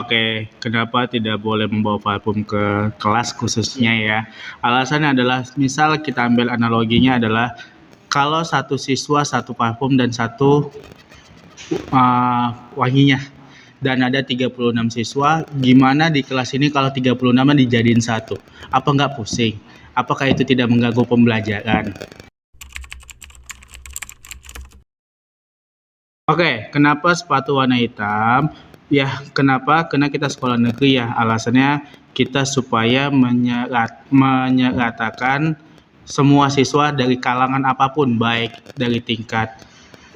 Oke, kenapa tidak boleh membawa parfum ke kelas khususnya ya? Alasannya adalah, misal kita ambil analoginya adalah kalau satu siswa satu parfum dan satu wanginya, dan ada 36 siswa, gimana di kelas ini kalau 36 dijadiin satu? Apa nggak pusing? Apakah itu tidak mengganggu pembelajaran? Oke, kenapa sepatu warna hitam? Ya, kenapa? Karena kita sekolah negeri ya. Alasannya kita supaya menyeratakan semua siswa dari kalangan apapun, baik dari tingkat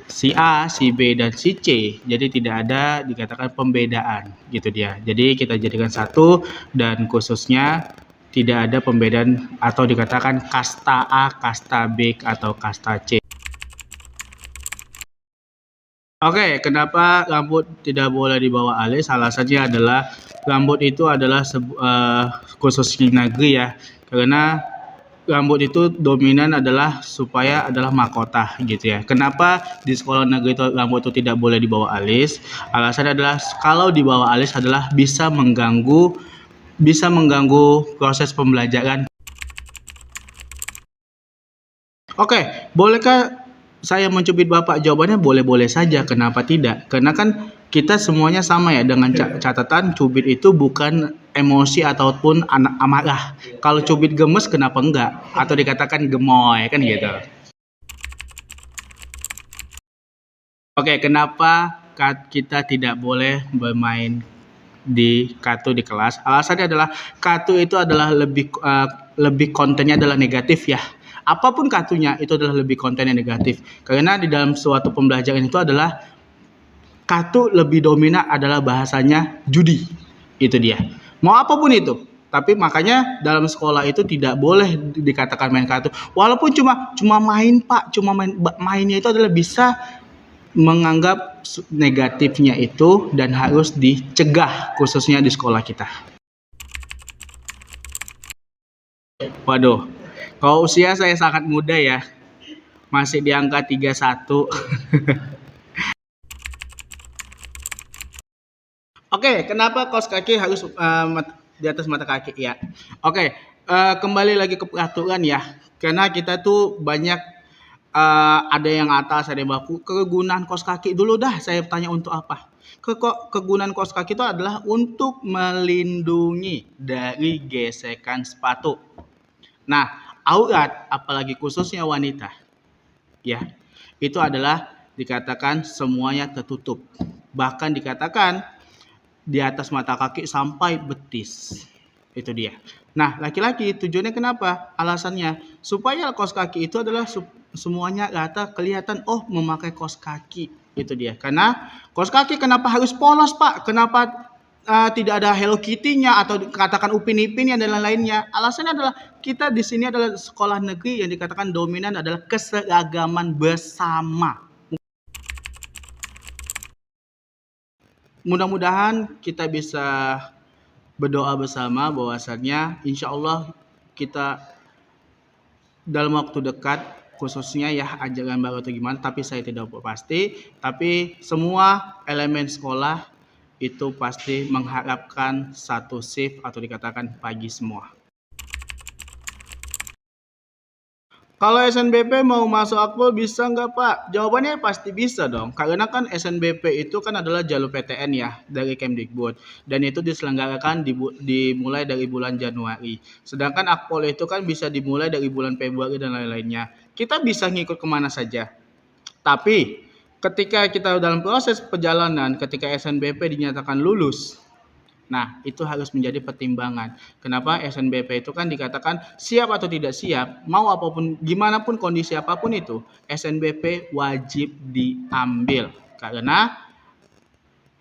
si A, si B, dan si C. Jadi tidak ada dikatakan pembedaan, gitu dia. Jadi kita jadikan satu, dan khususnya tidak ada pembedaan atau dikatakan kasta A, kasta B, atau kasta C. Oke, kenapa rambut tidak boleh dibawa alis? Alasannya adalah rambut itu adalah khusus di negeri ya, karena rambut itu dominan adalah supaya adalah mahkota gitu ya. Kenapa di sekolah negeri itu rambut itu tidak boleh dibawa alis? Alasannya adalah kalau dibawa alis adalah bisa mengganggu proses pembelajaran. Oke, bolehkah saya mencubit Bapak? Jawabannya boleh-boleh saja, kenapa tidak? Karena kan kita semuanya sama ya, dengan catatan cubit itu bukan emosi ataupun amarah. Kalau cubit gemes kenapa enggak? Atau dikatakan gemoy kan gitu. Oke, kenapa kita tidak boleh bermain di kartu di kelas? Alasannya adalah kartu itu adalah lebih kontennya adalah negatif ya. Apapun kartunya itu adalah lebih kontennya negatif. Karena di dalam suatu pembelajaran itu adalah kartu lebih dominan adalah bahasanya judi. Itu dia. Mau apapun itu. Tapi makanya dalam sekolah itu tidak boleh dikatakan main kartu. Walaupun cuma main Pak, mainnya itu adalah bisa menganggap negatifnya itu dan harus dicegah khususnya di sekolah kita. Waduh, kalau usia saya sangat muda ya, masih di angka 31. Oke, kenapa kaos kaki harus di atas mata kaki ya? Oke, kembali lagi ke peraturan ya, karena kita tuh banyak ada yang atas, ada yang baku. Kegunaan kaos kaki dulu dah, saya tanya untuk apa? Kegunaan kaos kaki itu adalah untuk melindungi dari gesekan sepatu. Nah, aurat, apalagi khususnya wanita, ya, itu adalah dikatakan semuanya tertutup. Bahkan dikatakan di atas mata kaki sampai betis. Itu dia. Nah, laki-laki tujuannya kenapa? Alasannya supaya kaos kaki itu adalah semuanya rata kelihatan, oh memakai kaos kaki. Itu dia. Karena kaos kaki kenapa harus polos, Pak? Kenapa tidak ada Hello Kitty-nya atau katakan Upin Ipin dan lain-lainnya? Alasannya adalah kita di sini adalah sekolah negeri yang dikatakan dominan adalah keseragaman bersama. Mudah-mudahan kita bisa berdoa bersama bahwasannya insya Allah kita dalam waktu dekat, khususnya ya ajaran baru atau gimana, tapi saya tidak pasti, tapi semua elemen sekolah itu pasti mengharapkan satu shift atau dikatakan pagi semua. Kalau SNBP mau masuk Akpol bisa nggak Pak? Jawabannya pasti bisa dong. Karena kan SNBP itu kan adalah jalur PTN ya dari Kemdikbud. Dan itu diselenggarakan dimulai dari bulan Januari. Sedangkan Akpol itu kan bisa dimulai dari bulan Februari dan lain-lainnya. Kita bisa ngikut kemana saja. Tapi ketika kita dalam proses perjalanan, ketika SNBP dinyatakan lulus, nah, itu harus menjadi pertimbangan. Kenapa SNBP itu kan dikatakan siap atau tidak siap, mau apapun, gimana pun kondisi apapun itu, SNBP wajib diambil. Karena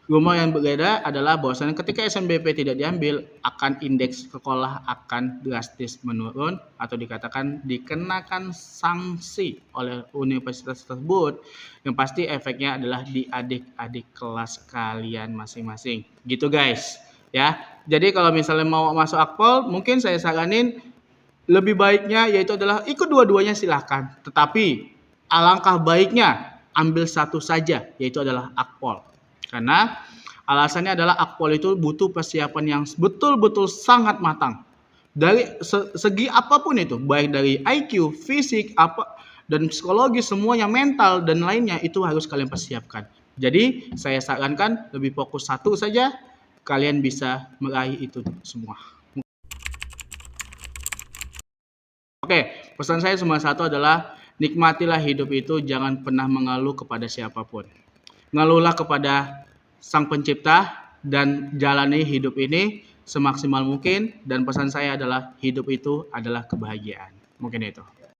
rumor yang berbeda adalah bahwasannya ketika SNBP tidak diambil, akan indeks sekolah akan drastis menurun atau dikatakan dikenakan sanksi oleh universitas tersebut. Yang pasti efeknya adalah di adik-adik kelas kalian masing-masing. Gitu guys. Ya, jadi kalau misalnya mau masuk Akpol, mungkin saya saranin lebih baiknya yaitu adalah ikut dua-duanya silahkan. Tetapi alangkah baiknya ambil satu saja, yaitu adalah Akpol. Karena Alasannya adalah Akpol itu butuh persiapan yang betul-betul sangat matang. Dari segi apapun itu, baik dari IQ, fisik, apa dan psikologi, semuanya mental dan lainnya itu harus kalian persiapkan. Jadi saya sarankan lebih fokus satu saja, kalian bisa meraih itu semua. Oke, pesan saya cuma satu adalah nikmatilah hidup itu, jangan pernah mengeluh kepada siapapun. Ngeluhlah kepada Sang Pencipta dan jalani hidup ini semaksimal mungkin, dan pesan saya adalah hidup itu adalah kebahagiaan. Mungkin itu.